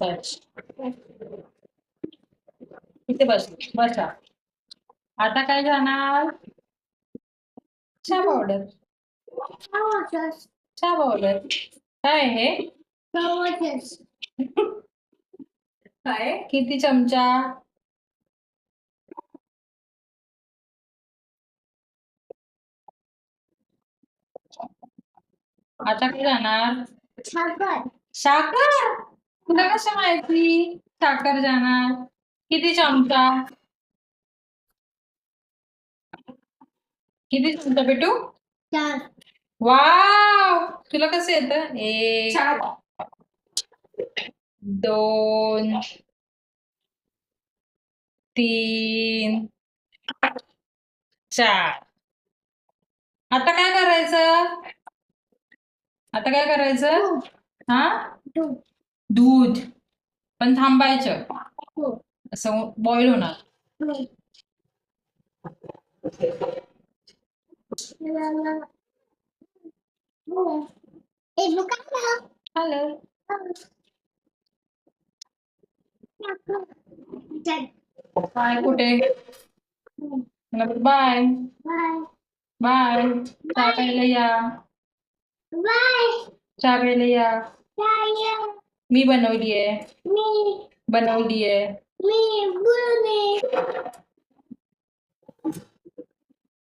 बस इथे बसा. आता काय जाणार? चहा पावडर. चहा पावडर काय आहे हे? काय किती चमचा? आता काय जाणार? साखर. तुला कसं माहिती साखर जाणार? किती चमचा? किती चमचा बेटू? वाव, तुला कसं येतं? 1 2 3 4. आता काय करायचं? आता काय करायचं? हा, दूध पण थांबायचं. असं बॉईल होणार. हॅलो. बाय कुठे? Bye bye. चहा प्यायला या. चहा प्यायला या. मी बनवलीये. बनवलीये.